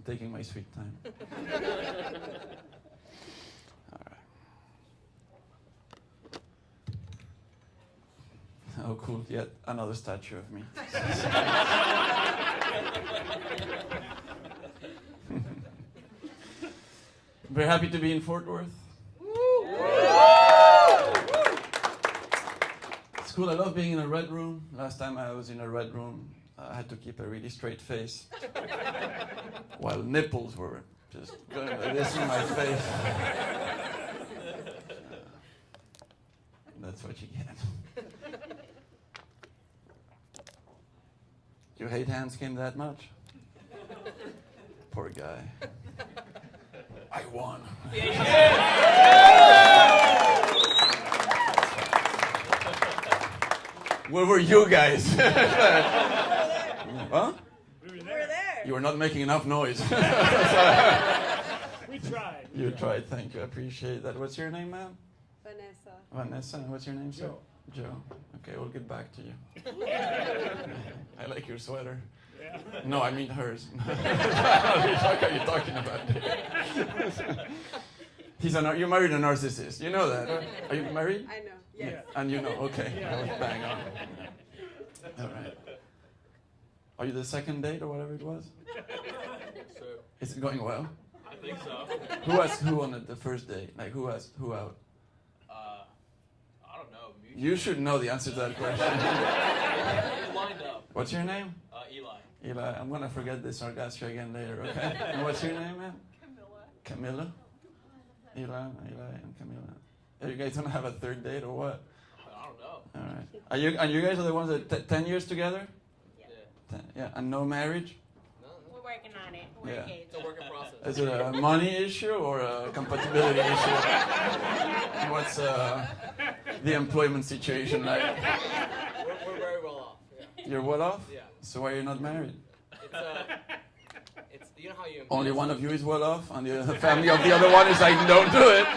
taking my sweet time. All right. Oh, cool. Yet another statue of me. Very happy to be in Fortworth. It's cool. I love being in a red room. Last time I was in a red room, I had to keep a really straight face while nipples were just going like this in my face. That's what you get. You hate hand skin that much? Poor guy. I won. Where were you guys? Huh? We were there. You were not making enough noise. We tried. You tried, thank you. I appreciate that. What's your name, ma'am? Vanessa. Vanessa. What's your name, sir? Joe. Joe. Okay, we'll get back to you. I like your sweater. Yeah. No, I mean hers. What are you talking about? You married a narcissist. You know that. Are you married? I know. Yes. Yeah. And you know, okay. Yeah. I was bang on. All right. Are you the second date or whatever it was? So, Is it going well? I think so. Who asked who on the first date? Like, who asked who out? I don't know. You should know the answer to that question. It lined up. What's your name? Eli. Eli. I'm going to forget this Sargassia again later, okay? And what's your name, man? Camilla. Eli, and Camilla. Are you guys going to have a third date or what? I don't know. All right. And you guys are the ones that 10 years together? Yeah. 10, yeah. And no marriage? We're working on it. We're Yeah. engaged. It's a work in process. Is it a money issue or a compatibility issue? What's the employment situation like? We're very well off. Yeah. You're well off? Yeah. So why are you not married? It's you know how you. Only one of you is well off, and the family of the other one is like, don't do it.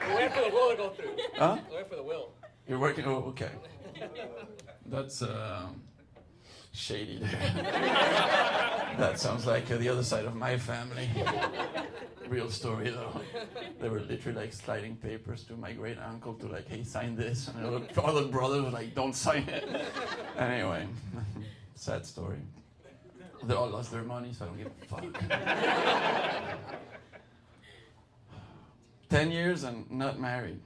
We're waiting for the will to go through. Huh? We're waiting for the will. You're working. Oh, okay. That's shady there. That sounds like the other side of my family. Real story though. They were literally like sliding papers to my great uncle to like, hey, sign this, and the other brothers were like, don't sign it. Anyway, sad story. They all lost their money, so I don't give a fuck. 10 years and not married.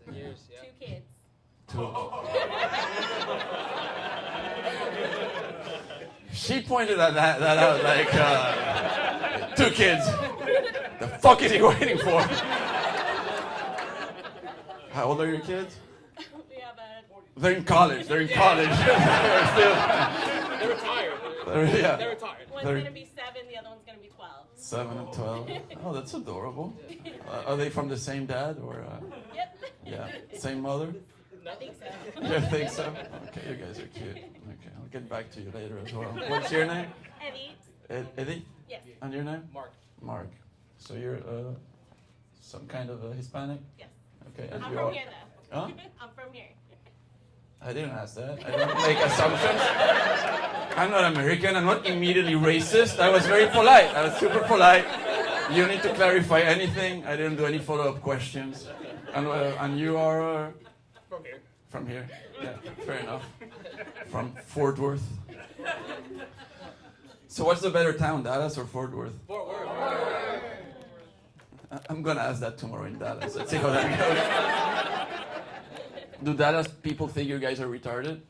10 years. Yeah. 2 kids. She pointed at that out like 2 kids. The fuck is he waiting for? How old are your kids? We have a They're in college. They're They're retired. yeah. They're retired. one's They're- gonna be 7, the other one's gonna be 12. 7 and 12. Oh, that's adorable. Are they from the same dad or? Yep. Yeah, same mother? I think so. You think so? Okay, you guys are cute. Okay, I'll get back to you later as well. What's your name? Eddie. Eddie? Yes. And your name? Mark. Mark. So you're some kind of a Hispanic? Yes. Okay, and I'm you from are. here though. Huh? I'm from here. I didn't ask that. I don't make assumptions. I'm not American. I'm not immediately racist. I was very polite. I was super polite. You need to clarify anything. I didn't do any follow-up questions. And you are From here. from here? Yeah, fair enough. From Fortworth. So what's the better town, Dallas or Fort Worth? Fort Worth. I'm gonna ask that tomorrow in Dallas. Let's see how that goes. Do Dallas people think you guys are retarded?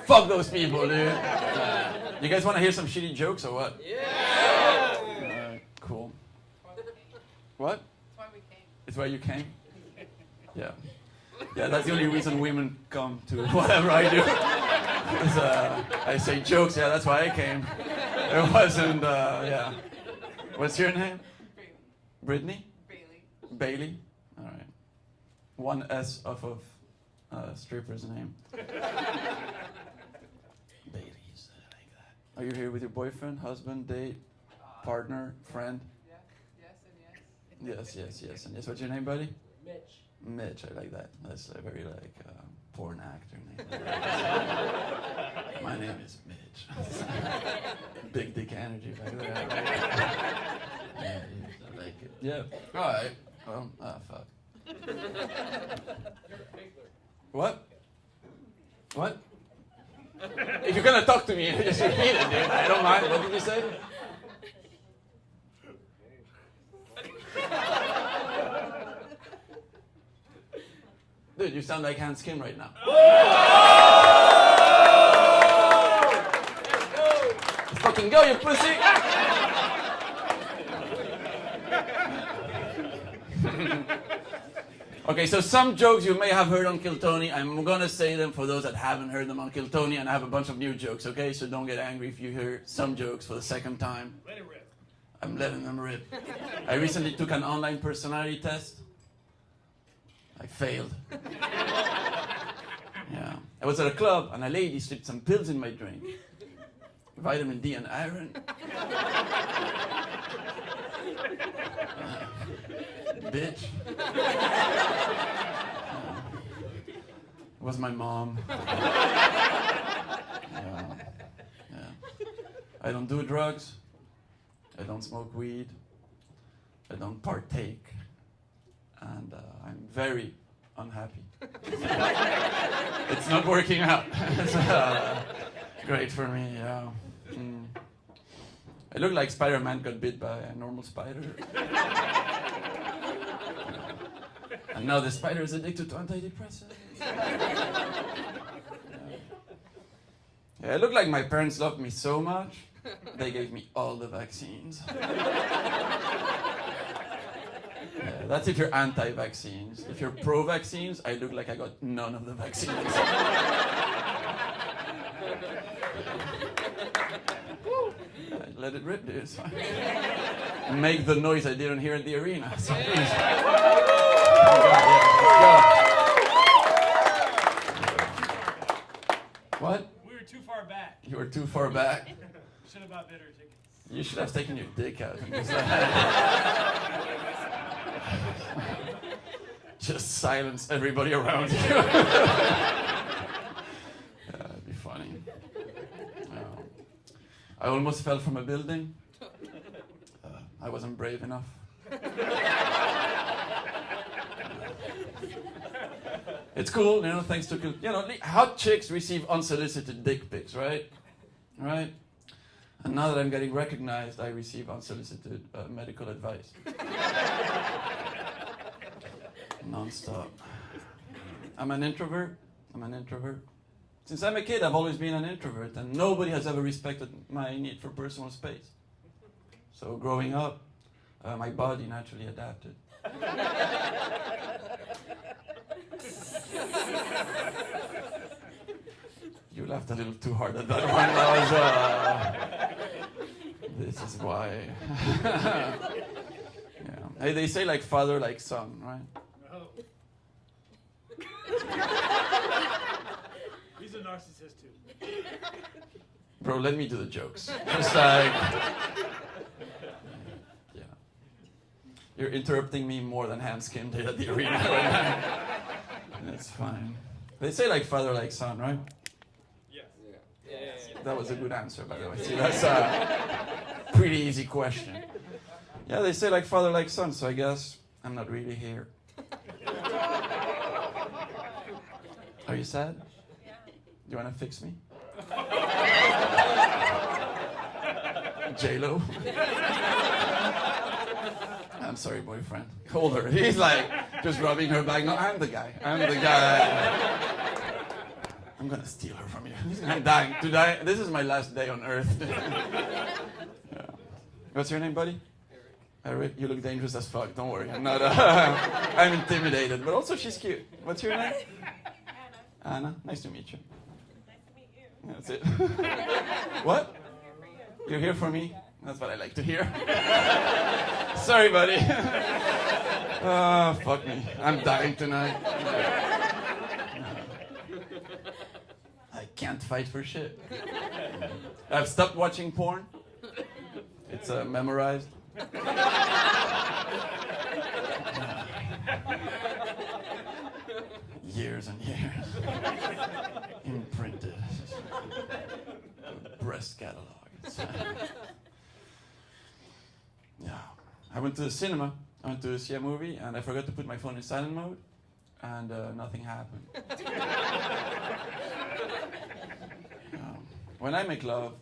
Fuck those people, dude. You guys want to hear some shitty jokes or what? Yeah. Cool. What? That's why we came. It's why you came? Yeah. Yeah, that's the only reason women come to whatever I do. Is, I say jokes, yeah, that's why I came. It wasn't, yeah. What's your name? Brittany? Bailey. Bailey? All right. 1 S off of stripper's name. Bailey's, I like that. Are you here with your boyfriend, husband, date, partner, friend? Yes, and yes. Yes, and yes. What's your name, buddy? Mitch. Mitch, I like that. That's a very like porn actor name. My name is Mitch. Big dick energy back there. Yeah, I like it. Yeah. All right. Well, fuck. What? What? If you're gonna talk to me, just repeat it, dude. I don't mind. What did you say? Dude, you sound like Hans Kim right now. Let's fucking go, you pussy! Okay, so some jokes you may have heard on Kiltony. I'm gonna say them for those that haven't heard them on Kiltony, and I have a bunch of new jokes, okay? So don't get angry if you hear some jokes for the second time. Let it rip. I'm letting them rip. I recently took an online personality test. I failed. Yeah. I was at a club and a lady slipped some pills in my drink. Vitamin D and iron. Bitch. It was my mom. Yeah. I don't do drugs. I don't smoke weed. I don't partake. And I'm very unhappy. It's not working out. It's great for me, yeah. I look like Spider-Man got bit by a normal spider. And now the spider is addicted to antidepressants. Yeah, I look like my parents loved me so much, they gave me all the vaccines. Yeah, that's if you're anti-vaccines. If you're pro-vaccines, I look like I got none of the vaccines. Let it rip, dude. It's fine. Make the noise I didn't hear at the arena. So please. Oh God, yeah, what? We were too far back. You were too far back. Should have bought better tickets. You should have taken your dick out and just silence everybody around you. Yeah, it'd be funny. I almost fell from a building. I wasn't brave enough. It's cool, you know, thanks to, hot chicks receive unsolicited dick pics, right? Right? And now that I'm getting recognized, I receive unsolicited medical advice. Non-stop. I'm an introvert. Since I'm a kid, I've always been an introvert, and nobody has ever respected my need for personal space. So growing up, my body naturally adapted. You laughed a little too hard at that one. That was, this is why. Yeah. Hey, they say like father, like son, right? No. He's a narcissist too. Bro, let me do the jokes. Just like, yeah. You're interrupting me more than Hans Kim did at the arena right now. That's fine. They say like father, like son, right? Yeah. That was a good answer, by the way. See, that's a pretty easy question. Yeah, they say like father, like son, so I guess I'm not really here. Are you sad? Yeah. You want to fix me? J-Lo? I'm sorry, boyfriend. Hold her. He's like just rubbing her back. No, I'm the guy. I'm gonna steal her from you. I'm dying. This is my last day on Earth. Yeah. What's your name, buddy? Eric. You look dangerous as fuck. Don't worry. I'm not. I'm intimidated, but also she's cute. What's your name? Anna. Nice to meet you. Nice to meet you. That's it. What? You're here for me? That's what I like to hear. Sorry, buddy. Fuck me. I'm dying tonight. I can't fight for shit. I've stopped watching porn. It's memorized. Years and years. Imprinted. Forest catalog. Yeah. I went to the cinema. I went to see a movie, and I forgot to put my phone in silent mode, and nothing happened. When I make love,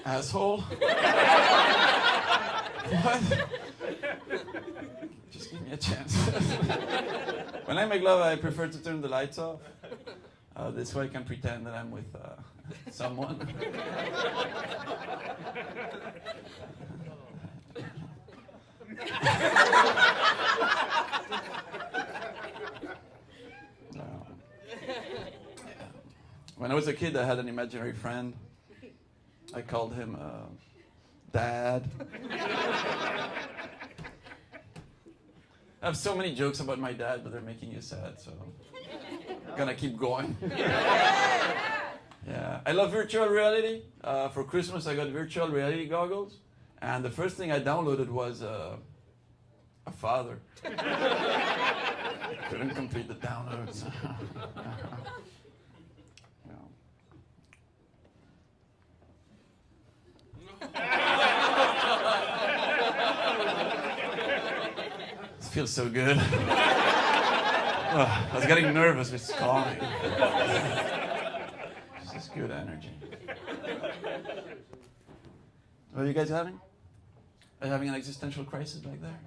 asshole. What? Just give me a chance. When I make love, I prefer to turn the lights off. This way I can pretend that I'm with someone. When I was a kid, I had an imaginary friend. I called him Dad. I have so many jokes about my dad, but they're making you sad, so I'm gonna keep going. Yeah, I love virtual reality. For Christmas, I got virtual reality goggles, and the first thing I downloaded was a father. Couldn't complete the downloads. This feels so good. I was getting nervous with calming. This is good energy. What are you guys having? Are you having an existential crisis back there?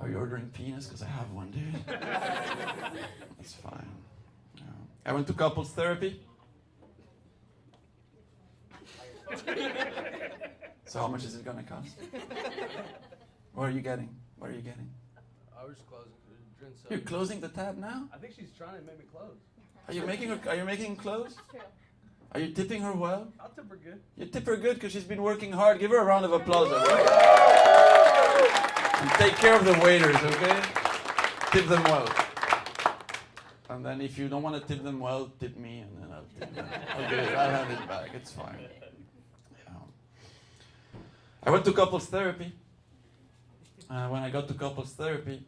Are you ordering penis? Because I have one, dude. That's fine. Yeah. I went to couples therapy. So how much is it gonna cost? What are you getting? What are you getting? I was closing. Drinks You're closing the tab now? I think she's trying to make me close. Are you making him close? Are you tipping her well? I'll tip her good. You tip her good because she's been working hard. Give her a round of applause. Okay? And take care of the waiters, okay? Tip them well. And then if you don't want to tip them well, tip me, and then I'll tip them. Okay, I'll have it back. It's fine. I went to couples therapy. When I got to couples therapy,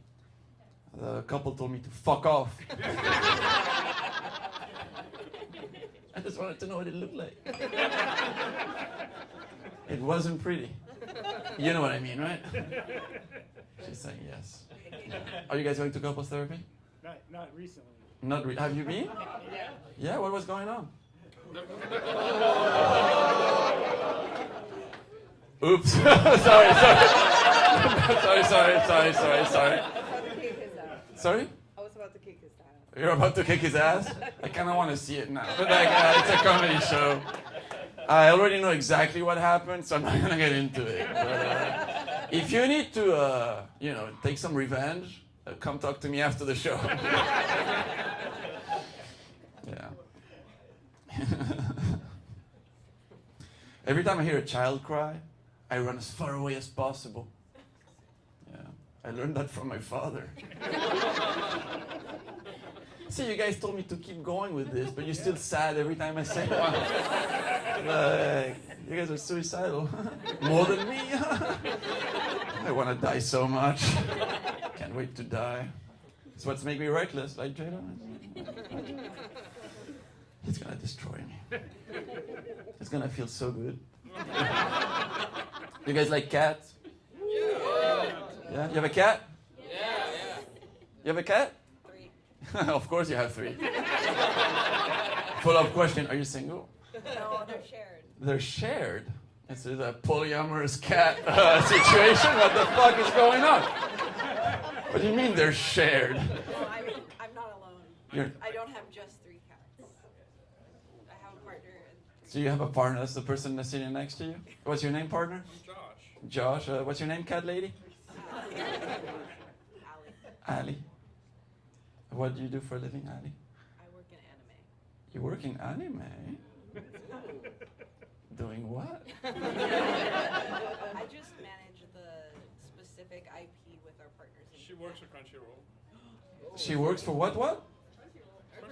the couple told me to fuck off. I just wanted to know what it looked like. It wasn't pretty. You know what I mean, right? She's saying yes. Are you guys going to couples therapy? Not recently. Have you been? Yeah, what was going on? Oops. sorry. Sorry? I was about to kick his ass. You're about to kick his ass? I kind of want to see it now. But it's a comedy show. I already know exactly what happened, so I'm not going to get into it. But, if you need to, take some revenge, come talk to me after the show. Yeah. Every time I hear a child cry, I run as far away as possible. Yeah, I learned that from my father. See, you guys told me to keep going with this, but you're still sad every time I say one. Like, you guys are suicidal. More than me. I want to die so much. Can't wait to die. It's what's making me reckless, like Jada. He's gonna destroy me. It's gonna feel so good. You guys like cats? Yeah? You have a cat? Yeah. You have a cat? 3. Of course you have 3. Follow-up question, are you single? No, they're shared. They're shared? This is a polyamorous cat situation? What the fuck is going on? What do you mean they're shared? Well, I'm not alone. I don't have just 3 cats. I have a partner. So you have a partner, that's the person that's sitting next to you? What's your name, partner? Josh. Josh. What's your name, cat lady? Allie. Ali. What do you do for a living, Ali? I work in anime. You work in anime? Doing what? I just manage the specific IP with our partners. She works for Crunchyroll. She works for what?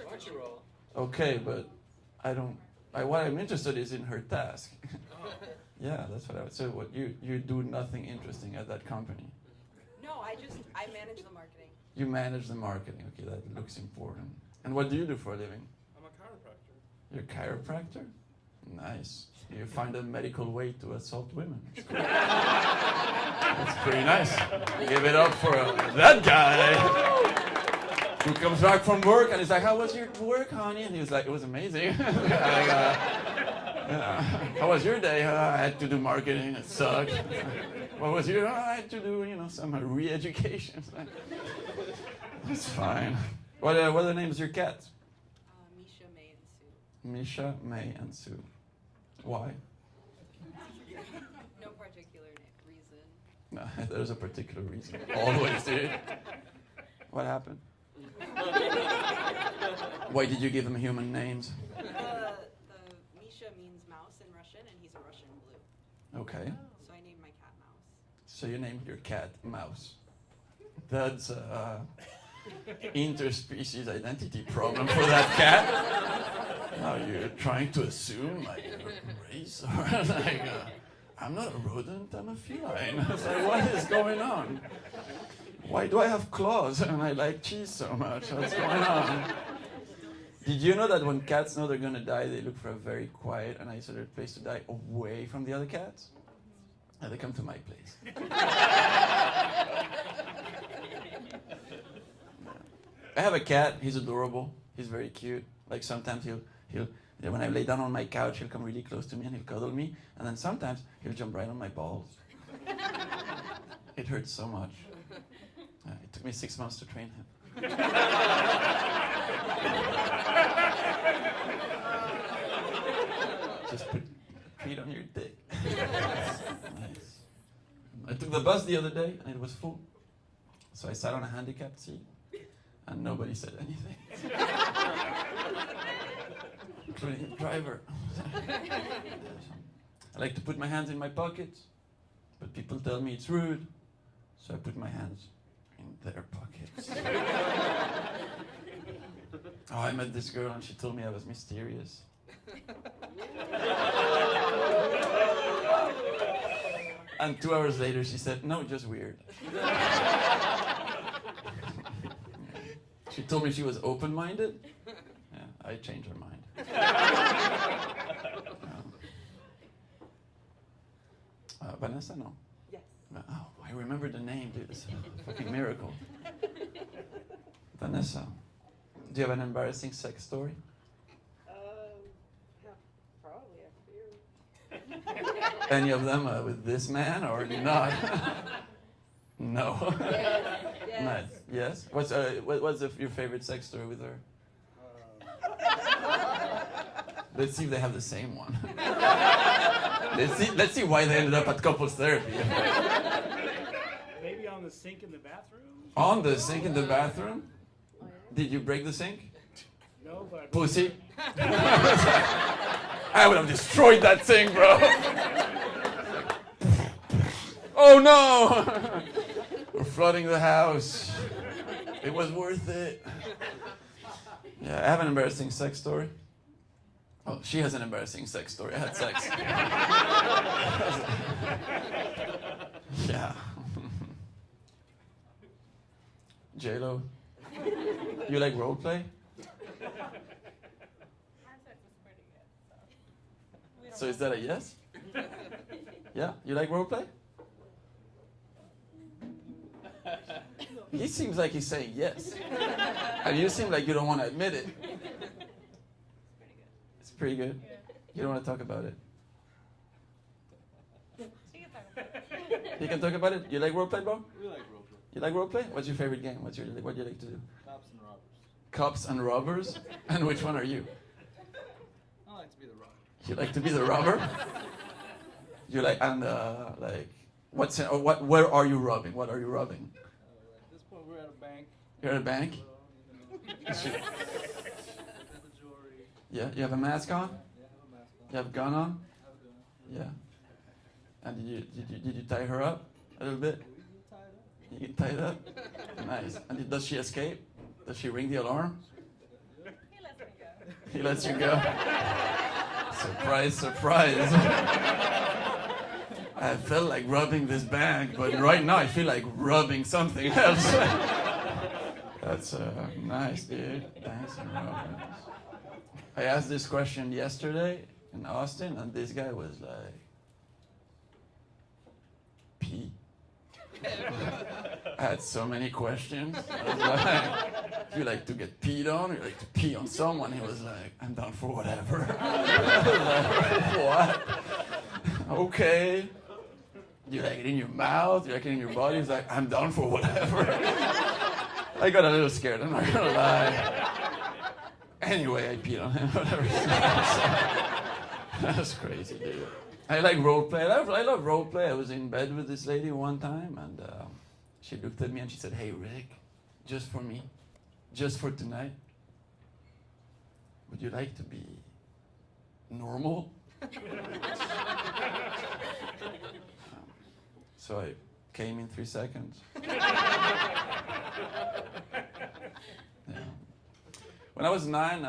Crunchyroll. Okay, but what I'm interested is in her task. Yeah, that's what I would say. What you do nothing interesting at that company. No, I manage the marketing. You manage the marketing. Okay, that looks important. And what do you do for a living? I'm a chiropractor. You're a chiropractor? Nice. You find a medical way to assault women. That's cool. That's pretty nice. Give it up for that guy who comes back from work and he's like, how was your work, honey? And he was like, it was amazing. Yeah. How was your day? I had to do marketing. It sucked. What was your? I had to do, some re-education. That's fine. What are the names of your cats? Misha, May, and Sue. Misha, May, and Sue. Why? No particular reason. No, there's a particular reason. Always, dude. What happened? Why did you give them human names? The Misha means mouse in Russian, and he's a Russian blue. Okay. So I named my cat Mouse. So you named your cat Mouse. That's interspecies identity problem for that cat. Now you're trying to assume like race or like I'm not a rodent, I'm a feline. It's like, what is going on? Why do I have claws and I like cheese so much? What's going on? Did you know that when cats know they're gonna die, they look for a very quiet and isolated place to die away from the other cats? And they come to my place. I have a cat. He's adorable. He's very cute. Like sometimes he'll when I lay down on my couch, he'll come really close to me and he'll cuddle me. And then sometimes he'll jump right on my balls. It hurts so much. It took me 6 months to train him. Just put feet on your dick. Nice. I took the bus the other day and it was full. So I sat on a handicapped seat. And nobody said anything. Including the driver. I like to put my hands in my pockets, but people tell me it's rude, so I put my hands in their pockets. Oh, I met this girl and she told me I was mysterious. And 2 hours later she said, no, just weird. She told me she was open-minded. Yeah, I changed her mind. Vanessa, no? Yes. Oh, I remember the name, dude. It's a fucking miracle. Vanessa, do you have an embarrassing sex story? Yeah, probably a few. Any of them with this man or not? No. Yes. Nice. Yes. What's your favorite sex story with her? Let's see if they have the same one. Let's see why they ended up at couples therapy. Maybe on the sink in the bathroom? On the sink in the bathroom? Did you break the sink? No, but Pussy? I would have destroyed that sink, bro. Oh no! We're flooding the house. It was worth it. Yeah, I have an embarrassing sex story. Oh, she has an embarrassing sex story. I had sex. Yeah. J-Lo, you like role play? So is that a yes? Yeah? You like role play? He seems like he's saying yes. And you seem like you don't want to admit it. It's pretty good. You don't want to talk about it. You can talk about it? You like roleplay, bro? We like roleplay. You like roleplay? What's your favorite game? What do you like to do? Cops and robbers. Cops and robbers? And which one are you? I like to be the robber. You like to be the robber? You like, and where are you robbing? What are you robbing? At this point, we're at a bank. You're at a bank? So, the jewelry. Yeah, you have a mask on? Yeah, I have a mask on. You have a gun on? I have a gun. Yeah. And did you tie her up a little bit? We get You get tied up. tied up? Nice. And does she escape? Does she ring the alarm? He lets me go. He lets you go. Surprise, surprise. I felt like robbing this bank, but right now I feel like robbing something else. That's nice, dude. Thanks, Robin. I asked this question yesterday in Austin, and this guy was like, pee. I had so many questions. I was like, do you like to get peed on? Or you like to pee on someone? He was like, I'm down for whatever. I was like, what? Okay. Do you like it in your mouth? Do you like it in your body? He's like, I'm down for whatever. I got a little scared, I'm not gonna lie. Anyway, I peed on him, whatever. That's crazy, dude. I like role play. I love role play. I was in bed with this lady one time, and she looked at me and she said, "Hey, Rick, just for me, just for tonight, would you like to be normal?" So I came in 3 seconds. Yeah. When I was 9,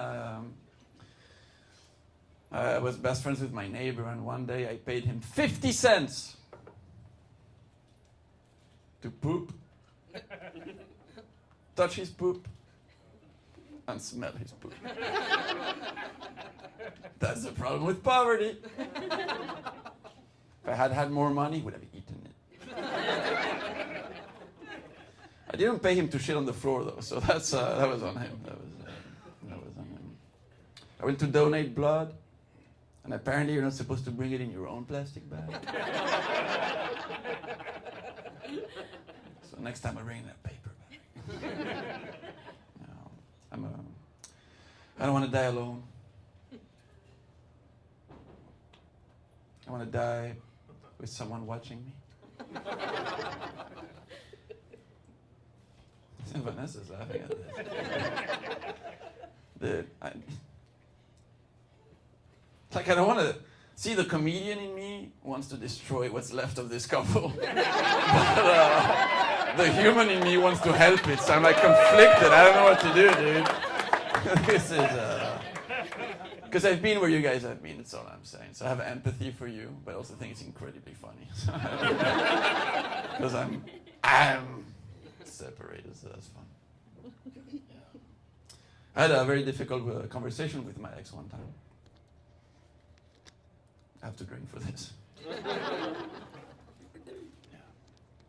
I was best friends with my neighbor, and one day I paid him 50 cents to poop, touch his poop, and smell his poop. That's the problem with poverty. If I had had more money, would have eaten it. I didn't pay him to shit on the floor though, so that was on him. That was on him. I went to donate blood, and apparently you're not supposed to bring it in your own plastic bag. So next time I bring that paper bag. No, I don't want to die alone. I want to die with someone watching me. Vanessa's laughing at this. I don't want to see the comedian in me wants to destroy what's left of this couple. But the human in me wants to help it, so I'm like conflicted. I don't know what to do, dude. This is because I've been where you guys have been, that's all I'm saying. So I have empathy for you, but I also think it's incredibly funny. Because I'm separated, so that's fun. Yeah. I had a very difficult conversation with my ex one time. I have to drink for this. Yeah.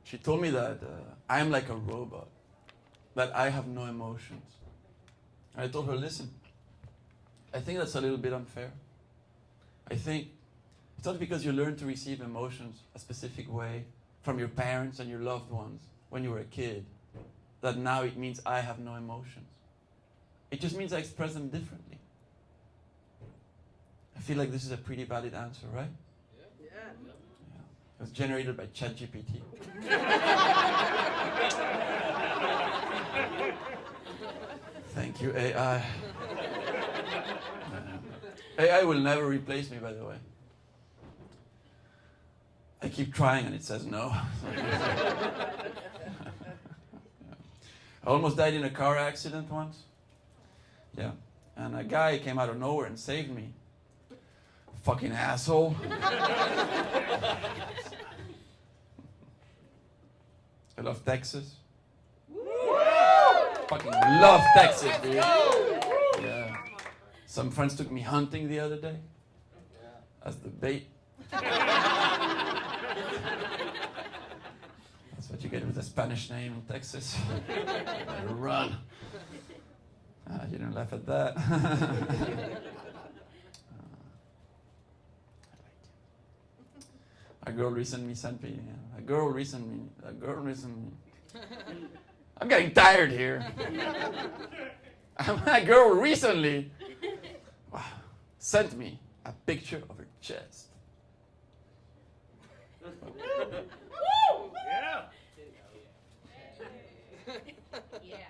She told me that I'm like a robot, that I have no emotions. And I told her, listen, I think that's a little bit unfair. I think it's not because you learn to receive emotions a specific way from your parents and your loved ones when you were a kid that now it means I have no emotions. It just means I express them differently. I feel like this is a pretty valid answer, right? Yeah. It was generated by ChatGPT. Thank you, AI. AI will never replace me, by the way. I keep trying and it says no. I almost died in a car accident once. Yeah. And a guy came out of nowhere and saved me. Fucking asshole. I love Texas. Fucking love Texas, dude. Yeah. Some friends took me hunting the other day as the bait. That's what you get with a Spanish name in Texas. Better run. You didn't laugh at that. A girl recently sent me. I'm getting tired here. A girl recently sent me a picture of her chest. Yeah. Yeah. Yeah.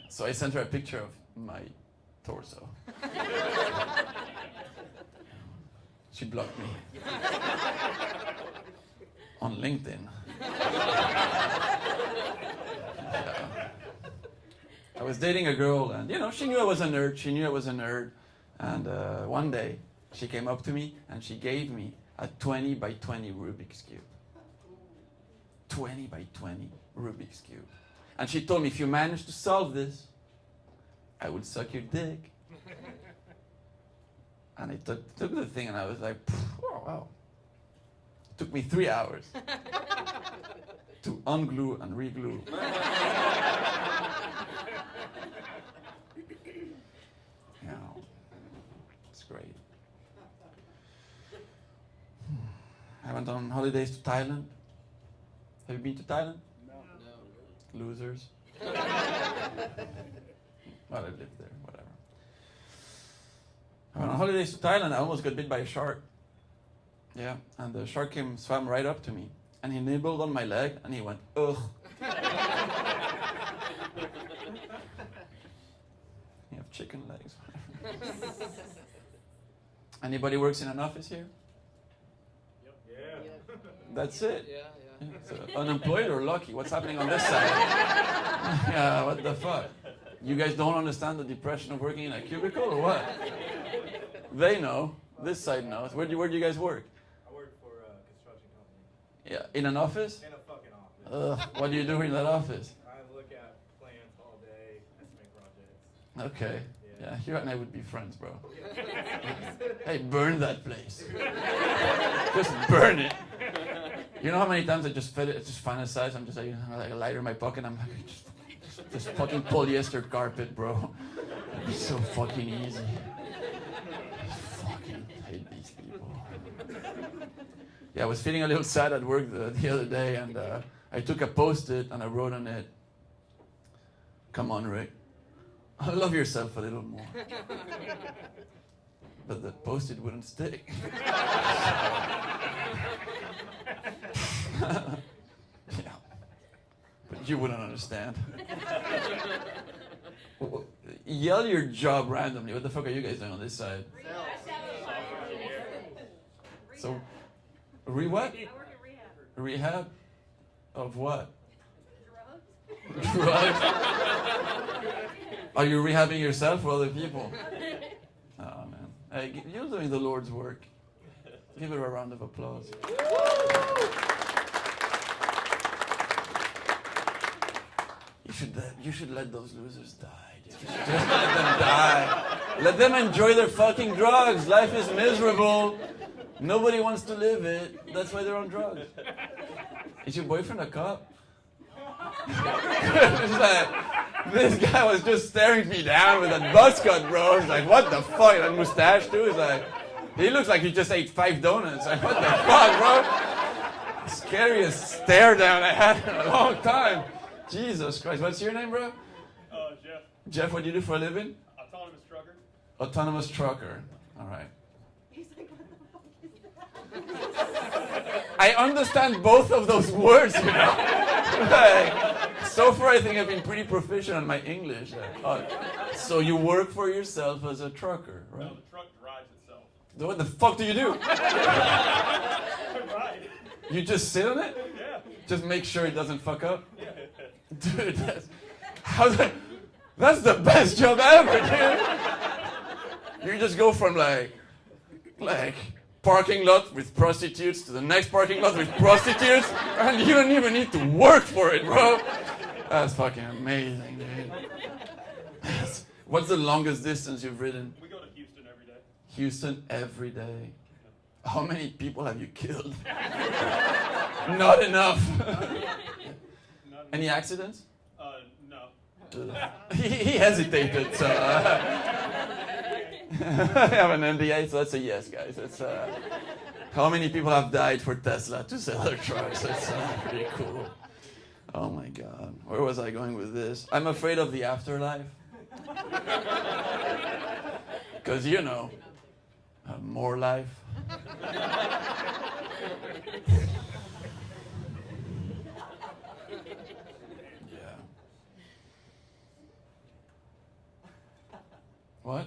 So I sent her a picture of my torso. She blocked me on LinkedIn. Yeah. I was dating a girl, and she knew I was a nerd. And one day, she came up to me and she gave me a 20 by 20 Rubik's Cube. 20 by 20 Rubik's Cube. And she told me, if you manage to solve this, I will suck your dick. And I took the thing and I was like, oh, wow. It took me 3 hours to unglue and reglue. You know, it's great. I went on holidays to Thailand. Have you been to Thailand? No. Losers. Well, I lived there, whatever. I went on holidays to Thailand. I almost got bit by a shark. Yeah, and the shark swam right up to me. And he nibbled on my leg, and he went, ugh. You have chicken legs. Anybody works in an office here? Yeah. That's it. Yeah. Yeah, so unemployed or lucky? What's happening on this side? Yeah, what the fuck? You guys don't understand the depression of working in a cubicle or what? They know. This side knows. Where do you guys work? I work for a construction company. Yeah, in an office? In a fucking office. What do you do in that office? I look at plans all day, estimate projects. Okay. Yeah, you and I would be friends, bro. Yeah. Hey, burn that place. Just burn it. You know how many times I just fantasize? I'm just like, a lighter in my pocket. I'm like, just fucking polyester carpet, bro. It'd be so fucking easy. Fucking hate these people. Yeah, I was feeling a little sad at work the other day, and I took a Post-it and I wrote on it, "Come on, Rick. Love yourself a little more." But the Post-it wouldn't stick. Yeah. But you wouldn't understand. Yell your job randomly. What the fuck are you guys doing on this side? So, what? I work in rehab. Rehab? Of what? Drugs? Drugs? Are you rehabbing yourself or other people? Oh, man. Hey, you're doing the Lord's work. Give her a round of applause. You should let those losers die. Dude. You should just let them die. Let them enjoy their fucking drugs. Life is miserable. Nobody wants to live it. That's why they're on drugs. Is your boyfriend a cop? It's like, this guy was just staring me down with that buzz cut, bro. It's like, what the fuck? That mustache too? It's like, he looks like he just ate 5 donuts. Like, what the fuck, bro? Scariest stare down I had in a long time. Jesus Christ. What's your name, bro? Jeff. Jeff, what do you do for a living? Autonomous trucker. Autonomous trucker. All right. He's like, what the fuck is that? I understand both of those words, you know. Like, so far, I think I've been pretty proficient on my English. So you work for yourself as a trucker, right? No, the truck drives itself. What the fuck do you do? Right. You just sit on it? Yeah. Just make sure it doesn't fuck up? Dude, that's the best job ever, dude. You just go from like parking lot with prostitutes to the next parking lot with prostitutes, and you don't even need to work for it, bro. That's fucking amazing, dude. What's the longest distance you've ridden? We go to Houston every day. Houston every day. How many people have you killed? Not enough. Any accidents? No. He hesitated, so I have an NDA, so that's a yes, guys. It's how many people have died for Tesla to sell their trucks? That's pretty cool. Oh my God, where was I going with this? I'm afraid of the afterlife, because you know, more life. What?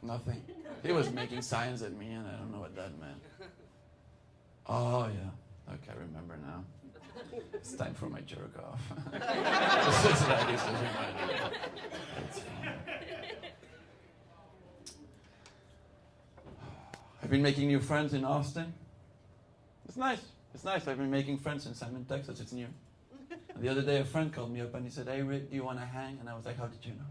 Nothing. He was making signs at me, and I don't know what that meant. Oh, yeah. Okay, I remember now. It's time for my jerk off. It's like it's a reminder. It's fine. I've been making new friends in Austin. It's nice. It's nice. I've been making friends since I'm in Texas. It's new. The other day, a friend called me up and he said, "Hey, Rick, do you want to hang?" And I was like, "How did you know?"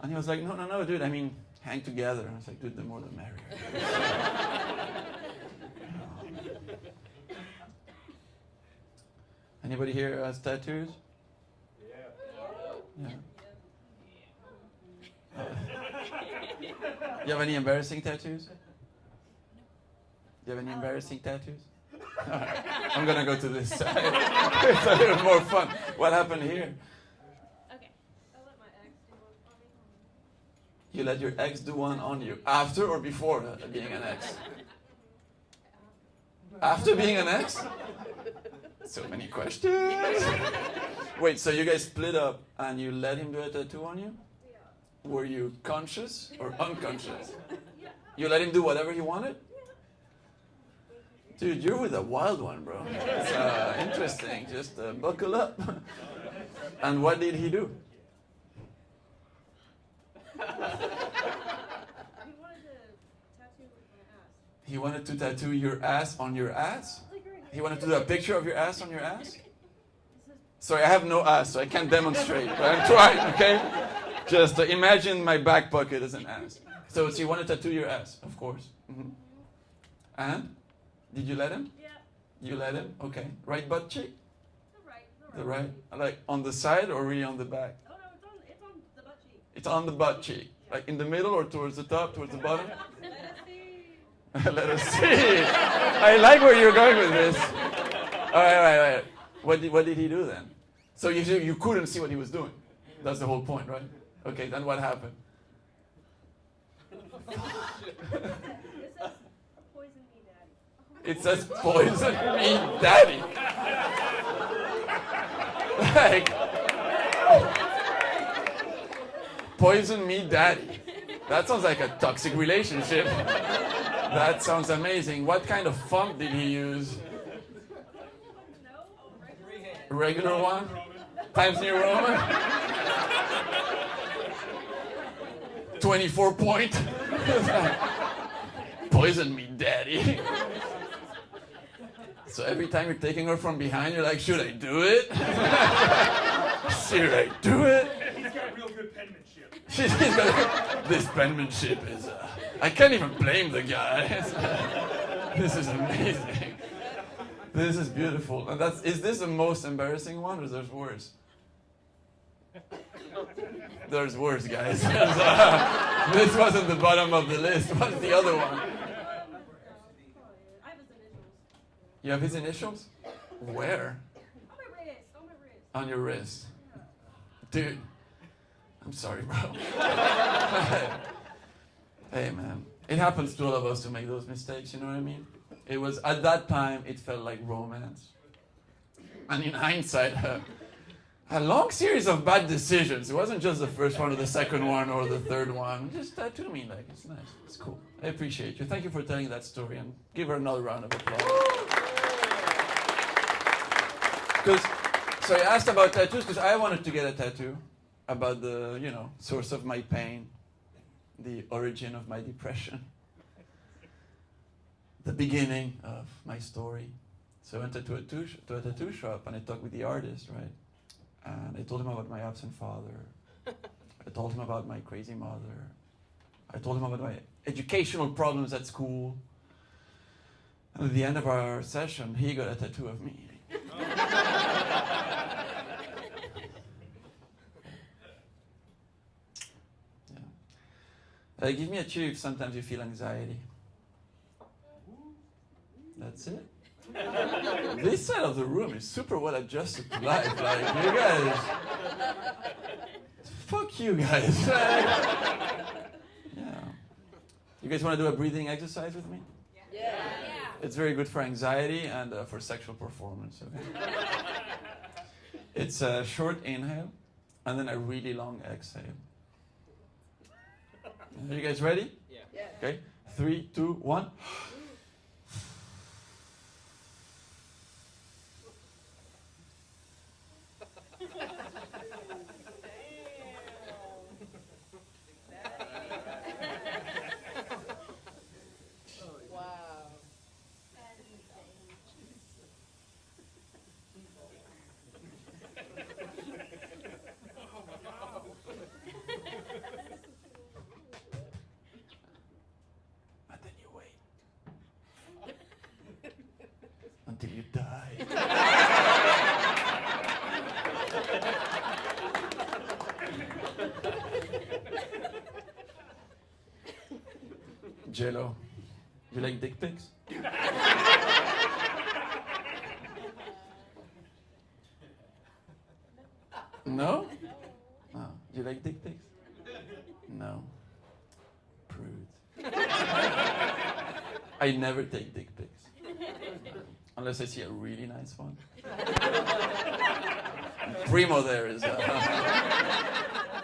And he was like, no, dude, I mean, hang together." And I was like, "Dude, the more the merrier." Anybody here has tattoos? Yeah. Yeah. You have any embarrassing tattoos? Do you have any embarrassing tattoos? All right. I'm going to go to this side. It's a little more fun. What happened here? Okay. I let my ex do one on me. You let your ex do one on you. After or before being an ex? After being an ex? So many questions. Wait, so you guys split up and you let him do a tattoo on you? Yeah. Were you conscious or unconscious? Yeah. You let him do whatever he wanted? Dude, you're with a wild one, bro. It's interesting. Just buckle up. And what did he do? He wanted to tattoo my ass. He wanted to tattoo your ass on your ass? Like right He here. wanted to do a picture of your ass on your ass? Sorry, I have no ass, so I can't demonstrate. But I'm trying, okay? Just imagine my back pocket as an ass. So he wanted to tattoo your ass, of course. Mm-hmm. And? Did you let him? Yeah. You let him? Okay. Right butt cheek? The right. The right? Like on the side or really on the back? Oh no, it's on the butt cheek. It's on the butt cheek. Like in the middle or towards the top, towards the bottom? Let us see. Let us see. I like where you're going with this. All right. What did he do then? So you couldn't see what he was doing. That's the whole point, right? Okay, then what happened? It says poison me, daddy. It says poison me, daddy. Like, poison me, daddy. That sounds like a toxic relationship. That sounds amazing. What kind of font did he use? No. Regular one? Times New Roman? 24 point? Poison me, daddy. So every time you're taking her from behind, you're like, should I do it? Should I do it? He's got real good penmanship. She's got, this penmanship is, I can't even blame the guy. This is amazing. This is beautiful. And is this the most embarrassing one or there's worse? There's worse, guys. This wasn't the bottom of the list. What's the other one? I have his initials. You have his initials? Where? On my wrist. On my wrist. On your wrist. Dude, I'm sorry, bro. Hey, man. It happens to all of us to make those mistakes, you know what I mean? It was, at that time, it felt like romance. And in hindsight, a long series of bad decisions. It wasn't just the first one or the second one or the third one. Just tattoo me, like, it's nice. It's cool. I appreciate you. Thank you for telling that story, and give her another round of applause. So I asked about tattoos because I wanted to get a tattoo about the, source of my pain, the origin of my depression, the beginning of my story. So I went to a tattoo shop and I talked with the artist, right? And I told him about my absent father. I told him about my crazy mother. I told him about my educational problems at school. And at the end of our session, he got a tattoo of me. Yeah. Give me a cheer if sometimes you feel anxiety. That's it. This side of the room is super well adjusted to life. Like, you guys, fuck you guys. Yeah. You guys want to do a breathing exercise with me? Yeah. It's very good for anxiety and for sexual performance. Okay? It's a short inhale and then a really long exhale. Are you guys ready? Yeah. Okay. 3, 2, 1. Wow. until you die. Jello, you like dick pics? No? Oh, do you like dick pics? No. Prude. I never take dick pics. Unless I see a really nice one. Primo there is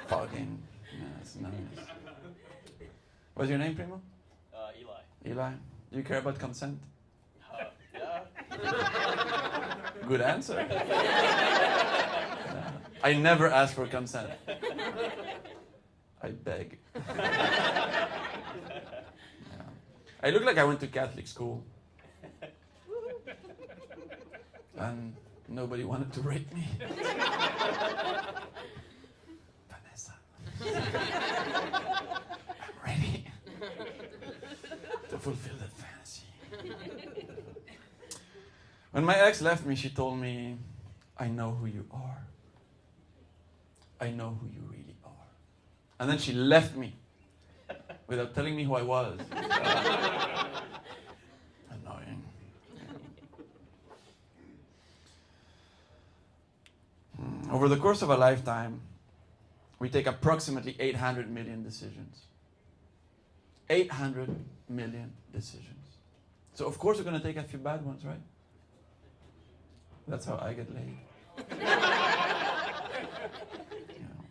fucking, yeah, that's nice. What's your name, Primo? Eli. Eli. Do you care about consent? Yeah. Good answer. I never ask for consent. I beg. Yeah. I look like I went to Catholic school. And nobody wanted to rape me. Vanessa. I'm ready to fulfill that fantasy. When my ex left me, she told me, I know who you are. I know who you really are. And then she left me without telling me who I was. Annoying. Over the course of a lifetime, we take approximately 800 million decisions. 800 million decisions. So of course we're going to take a few bad ones, right? That's how I get laid. You know.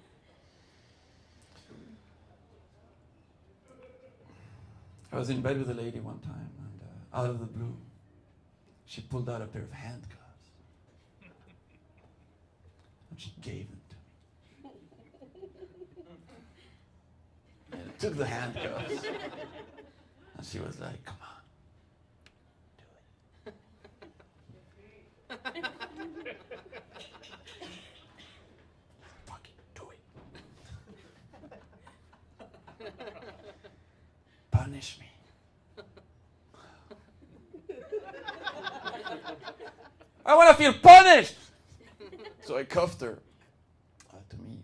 I was in bed with a lady one time, and out of the blue, she pulled out a pair of handcuffs. And she gave them to me. And I took the handcuffs. And she was like, come on, do it. Fucking do it. Punish me. I want to feel punished. So I cuffed her. To me.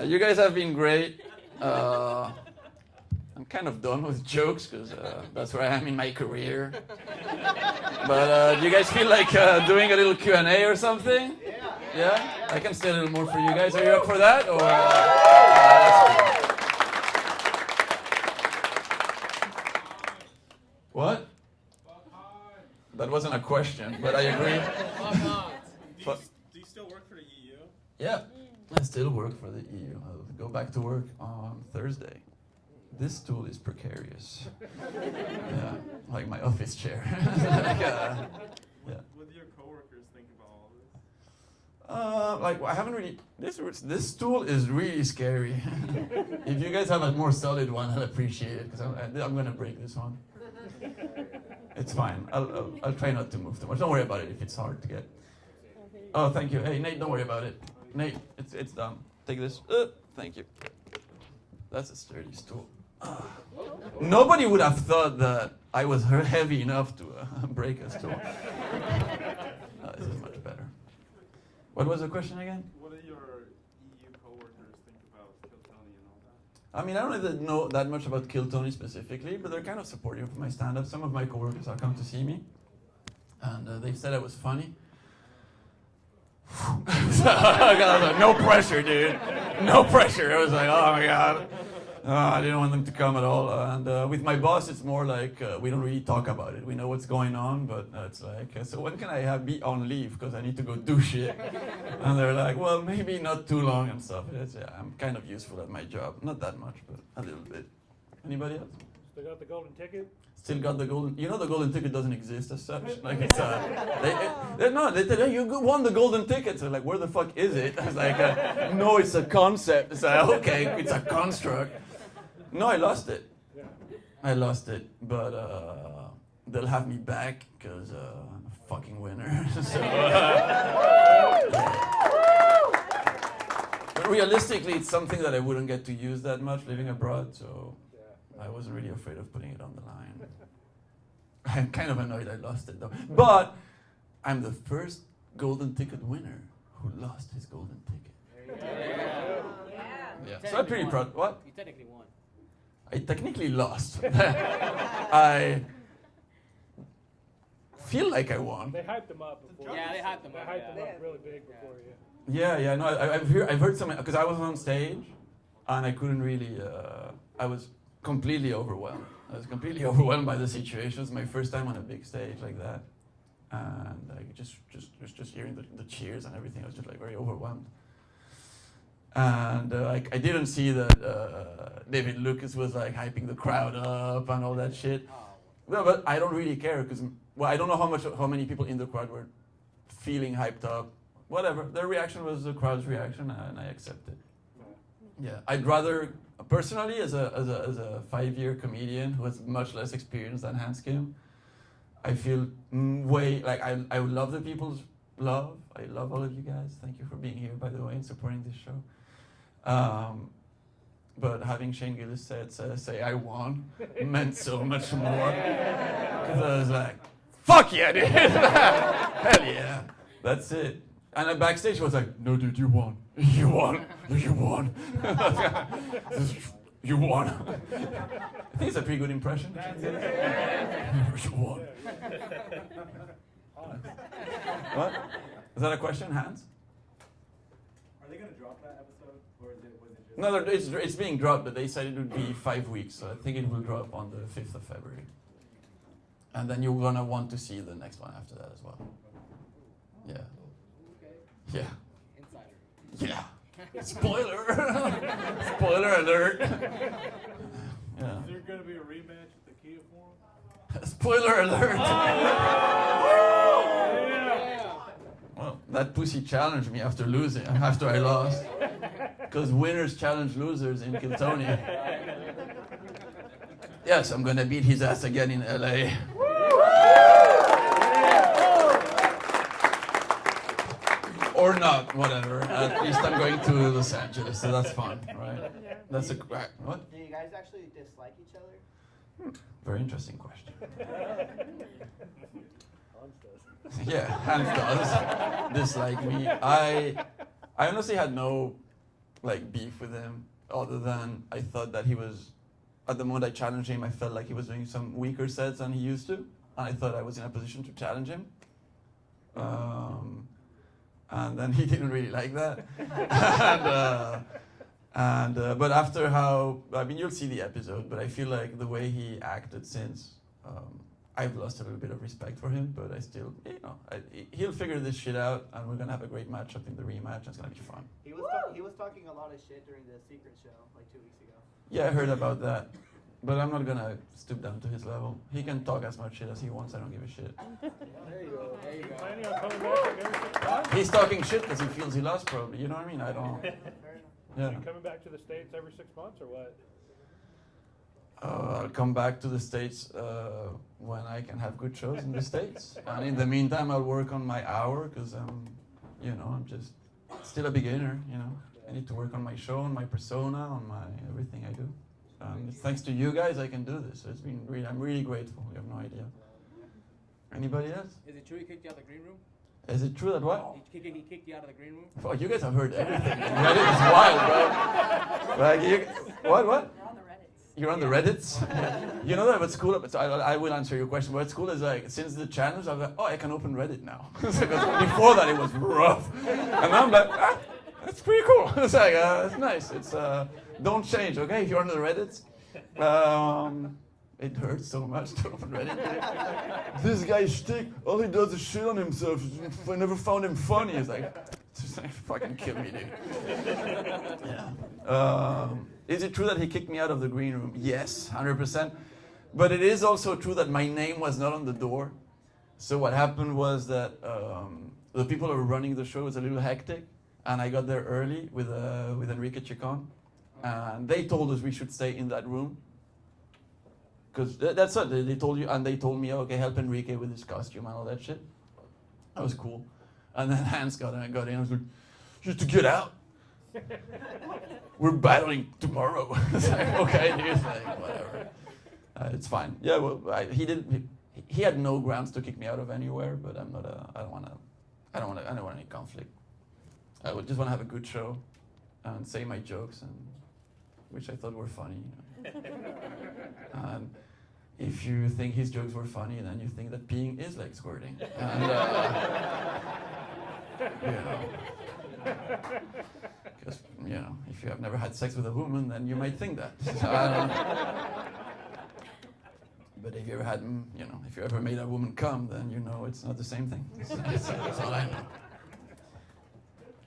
You guys have been great. I'm kind of done with jokes because that's where I am in my career. But do you guys feel like doing a little Q&A or something? Yeah? I can stay a little more for you guys. Are you up for that? Or what? That wasn't a question, but I agree. Do you still work for the EU? Yeah, I still work for the EU. I'll go back to work on Thursday. This stool is precarious. Yeah, like my office chair. Yeah. What do your coworkers think about all this? Like I haven't really. This stool is really scary. If you guys have a more solid one, I'll appreciate it because I'm gonna break this one. It's fine. I'll try not to move too much. Don't worry about it if it's hard to get. Oh, thank you. Hey, Nate, don't worry about it. Nate, it's done. Take this. Thank you. That's a sturdy stool. Nobody would have thought that I was heavy enough to break a stool. This is much better. What was the question again? What do your EU coworkers think about Kill Tony and all that? I mean, I don't really know that much about Kill Tony specifically, but they're kind of supportive of my stand-up. Some of my coworkers have come to see me, and they've said I was funny. No pressure, dude. No pressure. I was like, oh my God. I didn't want them to come at all. And with my boss, it's more like we don't really talk about it. We know what's going on, but it's like, so when can I be on leave? Because I need to go do shit. And they're like, well, maybe not too long and stuff. I'm kind of useful at my job. Not that much, but a little bit. Anybody else? Still got the golden ticket? Still got the golden. You know the golden ticket doesn't exist as such. Like it's they tell you you won the golden ticket. So like, where the fuck is it? I was like, no, it's a concept. It's like, okay, it's a construct. No, I lost it. I lost it, but they'll have me back because I'm a fucking winner. So, but realistically, it's something that I wouldn't get to use that much living abroad. So I wasn't really afraid of putting it on the line. I'm kind of annoyed I lost it though. But I'm the first golden ticket winner who lost his golden ticket. Yeah. So I'm pretty proud. What? You technically won. I technically lost. I feel like I won. They hyped them up before. Yeah, they hyped them They up. hyped them Yeah. up really big before you. Yeah. No, I've heard some because I was on stage, and I couldn't really. I was completely overwhelmed. I was completely overwhelmed by the situation. It was my first time on a big stage like that, and I just hearing the cheers and everything. I was just like very overwhelmed. And I didn't see that David Lucas was like hyping the crowd up and all that shit. No, but I don't really care because I don't know how many people in the crowd were feeling hyped up. Whatever, their reaction was the crowd's reaction, and I accept it. Yeah, I'd rather personally, as a 5-year comedian who has much less experience than Hans Kim, I feel way like I would love the people's love. I love all of you guys. Thank you for being here, by the way, and supporting this show. But having Shane Gillis say I won meant so much more. Because I was like, fuck yeah, dude. Hell yeah. That's it. And then backstage was like, no, dude, you won. You won. You won. You won. I think it's a pretty good impression. You won. What? Is that a question, Hans? Are they going to drop that episode? Or was it just... No, it's being dropped, but they said it would be 5 weeks, so I think it will drop on the 5th of February. And then you're gonna want to see the next one after that as well. Yeah. Yeah. Insider. Yeah. Spoiler! Spoiler alert! Yeah. Is there going to be a rematch at the Kia Forum? Spoiler alert! Yeah. Well, that pussy challenged me after I lost. Because winners challenge losers in Kiltony. Yes, I'm gonna beat his ass again in LA. Or not, whatever. At least I'm going to Los Angeles, so that's fun, right? That's a what? Do you guys actually dislike each other? Very interesting question. Hans does. Yeah, Hans does dislike me. I honestly had no beef with him, other than I thought that he was, at the moment I challenged him, I felt like he was doing some weaker sets than he used to, and I thought I was in a position to challenge him. And then he didn't really like that. But after you'll see the episode, but I feel like the way he acted since, I've lost a little bit of respect for him, but I still, he'll figure this shit out, and we're gonna have a great matchup in the rematch. It's gonna be fun. He was talking a lot of shit during the secret show like 2 weeks ago. Yeah, I heard about that, but I'm not gonna stoop down to his level. He can talk as much shit as he wants. I don't give a shit. There you go. There you go. Planning on coming back like every 6 months? He's talking shit because he feels he lost, probably. You know what I mean? I don't. Fair enough. Yeah. You coming back to the States every 6 months or what? I'll come back to the States when I can have good shows in the States. And in the meantime, I'll work on my hour because I'm just still a beginner, I need to work on my show, on my persona, on my everything I do. Thanks to you guys, I can do this. So I'm really grateful. You have no idea. Anybody else? Is it true he kicked you out of the green room? Is it true that what? He kicked you out of the green room? Oh, you guys have heard everything. Reddit is wild, bro. What? We're on the Reddits. You're on the Reddits? You know that what's cool, so I will answer your question. What's cool is since the challenge, I'm like, I can open Reddit now. Because before that, it was rough. And now I'm like, that's pretty cool. It's like, it's nice. It's, don't change, okay? If you're on the Reddits. It hurts so much to open Reddit. This guy's shtick, all he does is shit on himself. I never found him funny. It's like, fucking kill me, dude. Yeah. Is it true that he kicked me out of the green room? Yes, 100%. But it is also true that my name was not on the door. So what happened was that the people who were running the show was a little hectic, and I got there early with Enrique Chicon, and they told us we should stay in that room. Because that's it. They told you, and they told me, okay, help Enrique with his costume and all that shit. That was cool. And then Hans got in. I was like, you have to get out. We're battling tomorrow. It's like, okay, dude. It's like, whatever. It's fine. Yeah, well, he he had no grounds to kick me out of anywhere, but I don't want any conflict. I would just want to have a good show and say my jokes, and which I thought were funny. And if you think his jokes were funny, then you think that peeing is like squirting. And, because, if you have never had sex with a woman, then you might think that. But if you ever had, if you ever made a woman come, then you know it's not the same thing. That's all I know.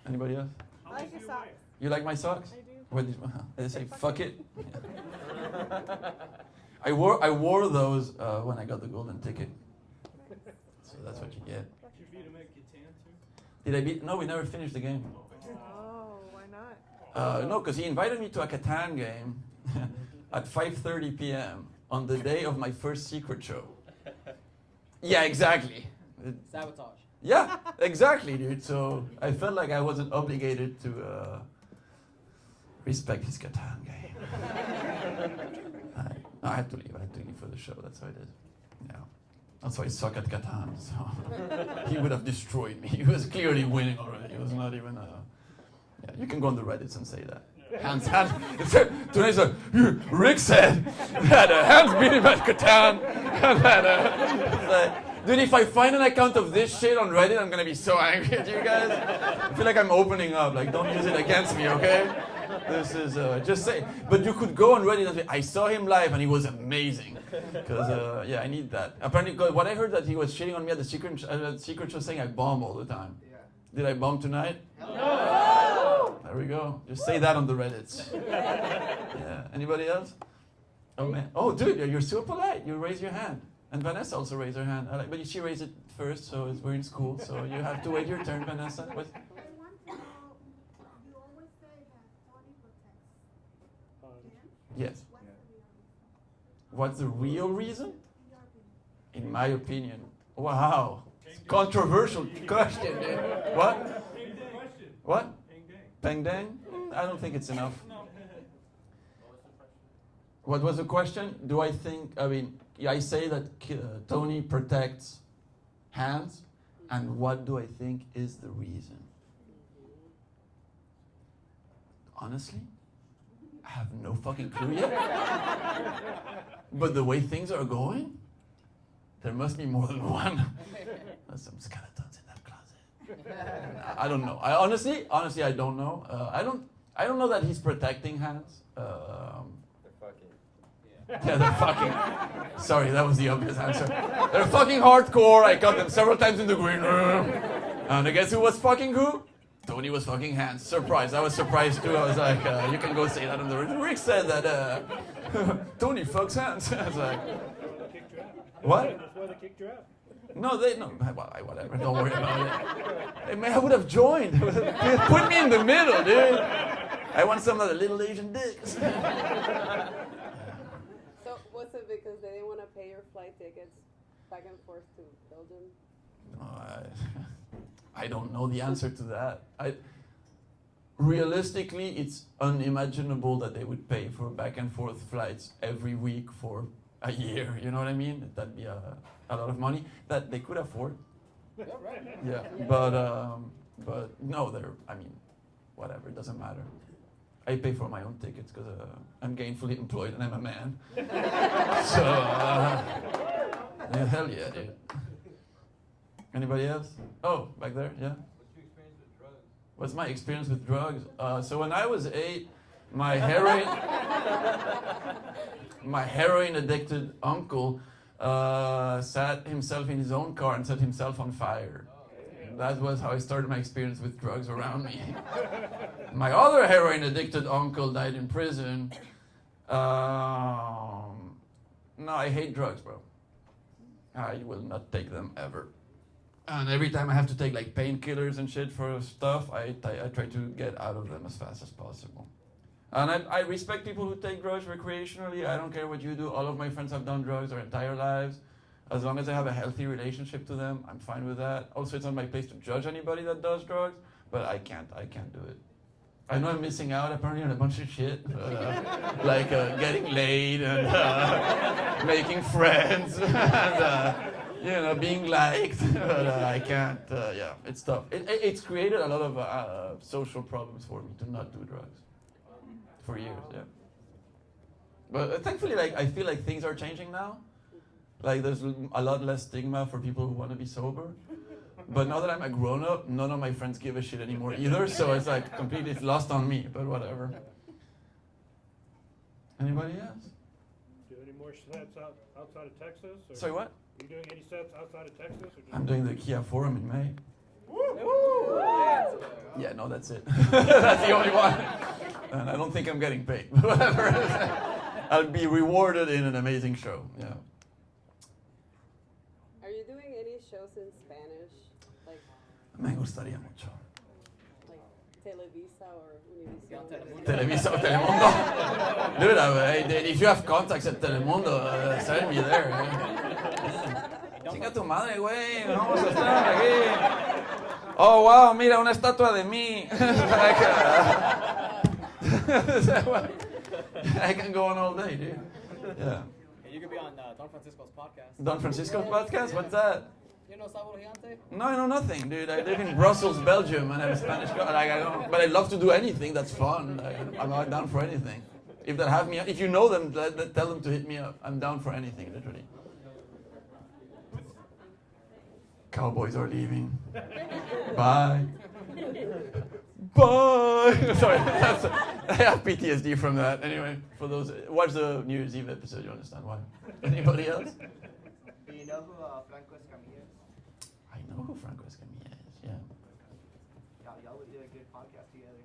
Anybody else? I like your socks. You like my socks? I do. What did they say? Fuck it. I wore those when I got the golden ticket. So that's what you get. Did you beat him at Catan too? Did I beat? No, we never finished the game. Oh, why not? No, because he invited me to a Catan game at 5:30 p.m. on the day of my first secret show. Yeah, exactly. Sabotage. Yeah, exactly, dude. So I felt like I wasn't obligated to respect his Catan game. I had to leave. I had to leave for the show. That's how I did. Yeah. That's why I suck at Catan. So he would have destroyed me. He was clearly winning already. It was not even Yeah, you can go on the Reddits and say that. Hands. Tonight, Rick said that Hans beat him at Catan. Dude, if I find an account of this shit on Reddit, I'm gonna be so angry at you guys. I feel like I'm opening up. Like, don't use it against me, okay? This is just say. But you could go on Reddit and say, I saw him live and he was amazing. Because I need that. Apparently, what I heard that he was shitting on me at the secret show, saying I bomb all the time. Yeah. Did I bomb tonight? No. There we go. Just say that on the Reddits. Yeah. Anybody else? Oh man. Oh, dude, you're super polite. You raise your hand. And Vanessa also raised her hand. But she raised it first, so we're in school, so you have to wait your turn, Vanessa. What? I want to know, you always say that Tony protects him. Yes. What's the real What's the real reason? reason? In your opinion. In my opinion. Wow. Controversial question, dude. What? What? Peng Dang? I don't think it's enough. What was the question? Do I think, I say that Tony protects Hans, and what do I think is the reason? Honestly, I have no fucking clue yet. But the way things are going, there must be more than one. There's some skeletons in that closet. I don't know. I honestly, I don't know. I don't know that he's protecting Hans. Yeah, they're fucking. Sorry, that was the obvious answer. They're fucking hardcore. I got them several times in the green room. And I guess who was fucking who? Tony was fucking Hans. Surprise. I was surprised too. I was like, you can go say that on the room. Rick said that Tony fucks Hans. I was like, what? That's why they kicked you out. No, whatever. Don't worry about it. I would have joined. Put me in the middle, dude. I want some of the little Asian dicks. So was it because they didn't want to pay your flight tickets back and forth to Belgium? No, I don't know the answer to that. Realistically, it's unimaginable that they would pay for back and forth flights every week for a year. You know what I mean? That'd be a lot of money that they could afford. Yeah, right. Yeah, but no, whatever. It doesn't matter. I pay for my own tickets because I'm gainfully employed and I'm a man. So, yeah, hell yeah, dude. Anybody else? Oh, back there, yeah. What's your experience with drugs? What's my experience with drugs? So when I was 8, my heroin addicted uncle sat himself in his own car and set himself on fire. That was how I started my experience with drugs around me. My other heroin addicted uncle died in prison. No, I hate drugs, bro. I will not take them ever. And every time I have to take like painkillers and shit for stuff, I try to get out of them as fast as possible. And I respect people who take drugs recreationally. I don't care what you do. All of my friends have done drugs their entire lives. As long as I have a healthy relationship to them, I'm fine with that. Also, it's not my place to judge anybody that does drugs, but I can't do it. I know I'm missing out apparently on a bunch of shit, like getting laid and making friends and being liked. But I can't. Yeah, it's tough. It's created a lot of social problems for me to not do drugs for years. Yeah. But thankfully, like I feel like things are changing now. Like there's a lot less stigma for people who want to be sober. But now that I'm a grown-up, none of my friends give a shit anymore either. So it's like completely lost on me. But whatever. Anybody else? Do any more sets outside of Texas? Or Sorry, what? Are you doing any sets outside of Texas? Or just I'm doing the Kia Forum in May. Yeah, no, that's it. That's the only one. And I don't think I'm getting paid. But whatever. I'll be rewarded in an amazing show. Yeah. Are you doing any shows in Spanish? Like Me gustaría mucho. Televisa or Univision? Televisa or Telemundo. Dude, if you have contacts at Telemundo, send me there. Chinga tu madre, güey. Vamos a estar aquí. Oh, wow, mira, una estatua de mí. I can go on all day, dude. Yeah. You could be on Don Francisco's podcast. Don Francisco's podcast? What's that? You know Sabor Gigante? No, I know nothing, dude. I live in Brussels, Belgium, and I'm a Spanish guy. Like, I don't, but I love to do anything that's fun. Like, I'm not down for anything. If they have me, if you know them, tell them to hit me up. I'm down for anything, literally. Cowboys are leaving. Bye. Bye. Sorry, I have PTSD from that. Anyway, for those, watch the New Year's Eve episode. You understand why? Anybody else? Do you know who Franco Escamilla is? I know who Franco Escamilla is. Yeah. Y'all would do a good podcast together.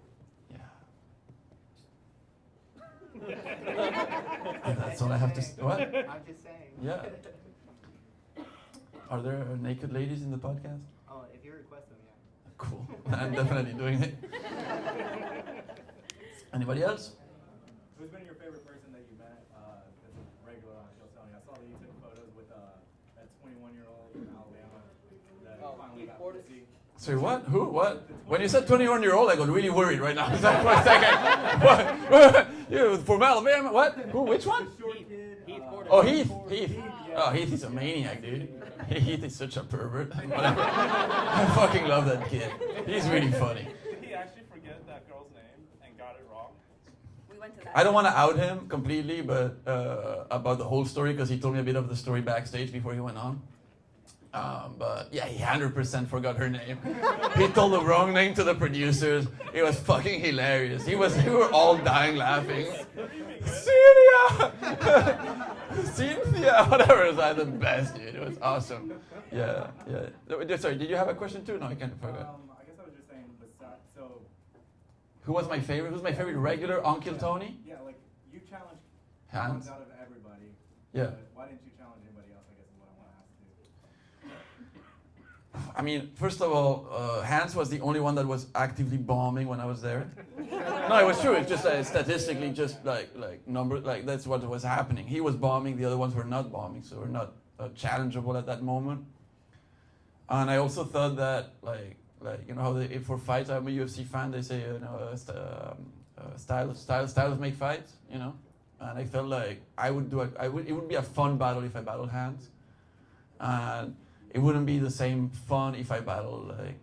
Yeah. That's all I have to say. What? I'm just saying. Yeah. Are there naked ladies in the podcast? Oh, if you request them, yeah. Cool. I'm definitely doing it. Anybody else? Who's been your favorite person that you met that's a regular on Sheltoni? I saw that you took photos with that 21-year-old from Alabama that finally got to see. Sorry, what? Who? What? When you said 21-year-old, I got really worried right now. For a second. What? You from Alabama? What? Who? Which one? Oh, Heath. Heath. Oh, Heath is a maniac, dude. Heath is such a pervert. Whatever. I fucking love that kid. He's really funny. Did he actually forget that girl's name and got it wrong? We went to that. I don't want to out him completely, but about the whole story, because he told me a bit of the story backstage before he went on. But yeah, he 100% forgot her name. He told the wrong name to the producers. It was fucking hilarious. We were all dying laughing. Celia! Cynthia! Whatever. It was like the best, dude. It was awesome. Yeah, yeah. Sorry, did you have a question too? No, I can't forget. I guess I was just saying, so... Who was my favorite? Who's my favorite regular? Uncle Tony? Yeah, like, you challenged Hans? out of everybody. Yeah. But why didn't you challenge anybody else, I guess is what I want to ask you. I mean, first of all, Hans was the only one that was actively bombing when I was there. No, it was true. It's just statistically, just like number, like that's what was happening. He was bombing, the other ones were not bombing, so we're not challengeable at that moment. And I also thought that, like you know, how they, for fights, I'm a UFC fan. They say, you know, styles make fights, you know. And I felt like it would be a fun battle if I battled Hans, and it wouldn't be the same fun if I battled like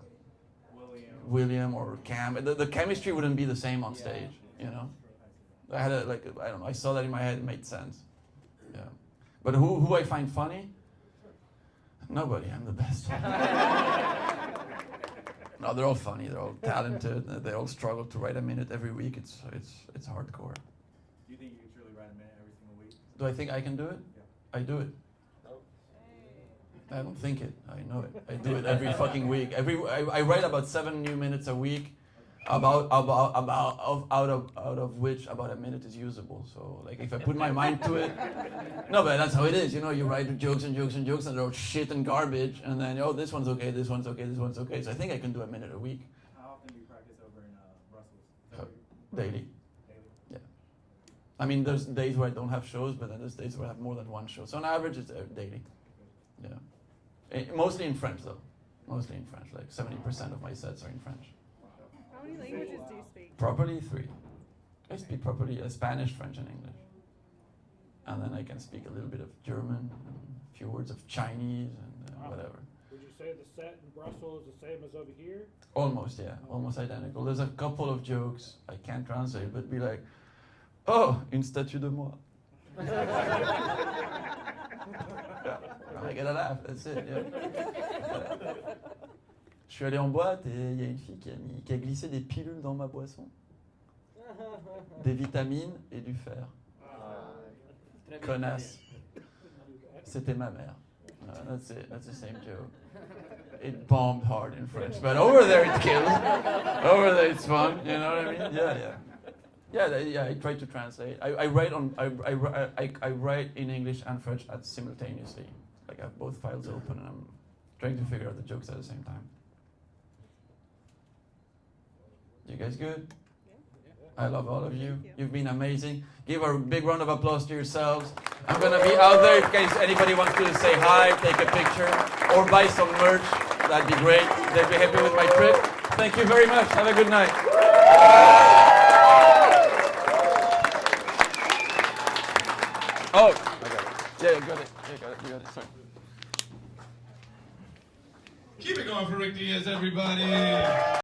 William or Cam. The chemistry wouldn't be the same on stage, you know. I had I don't know. I saw that in my head. It made sense. Yeah. But who I find funny? Nobody. I'm the best. No, they're all funny. They're all talented. They all struggle to write a minute every week. It's hardcore. Do you think you can truly write a minute every single week? Do I think I can do it? Yeah. I do it. I don't think it. I know it. I do it every fucking week. I write about 7 new minutes a week, out of which about a minute is usable. So like if I put my mind to it, no, but that's how it is. You know, you write jokes and jokes and jokes, and they're all shit and garbage, and then this one's okay, this one's okay, this one's okay. So I think I can do a minute a week. How often do you practice over in Brussels? Daily. Daily? Yeah. I mean, there's days where I don't have shows, but then there's days where I have more than one show. So on average, it's daily. Yeah. Mostly in French, though. Mostly in French. Like 70% of my sets are in French. How How many languages do you speak? Properly 3. I speak properly Spanish, French, and English. And then I can speak a little bit of German, and a few words of Chinese, and whatever. Would you say the set in Brussels is the same as over here? Almost, yeah. Almost identical. There's a couple of jokes I can't translate, but be like, oh, une statue de moi. Yeah. I get a laugh, that's it, yeah. Je suis allé en boîte et il y a une fille qui a glissé des pilules dans ma boisson. Des vitamines et du fer. Connasse. C'était ma mère. That's it. That's the same joke. It bombed hard in French, but over there it kills. Over there it's fun. You know what I mean? Yeah. I try to translate. I write in English and French simultaneously. Like I have both files open, and I'm trying to figure out the jokes at the same time. You guys good? I love all of you. You've been amazing. Give a big round of applause to yourselves. I'm going to be out there in case anybody wants to say hi, take a picture, or buy some merch. That'd be great. They'd be happy with my trip. Thank you very much. Have a good night. Oh, I got it. Yeah, you got it. You got it. Sorry. Keep it going for Rick Diaz, everybody.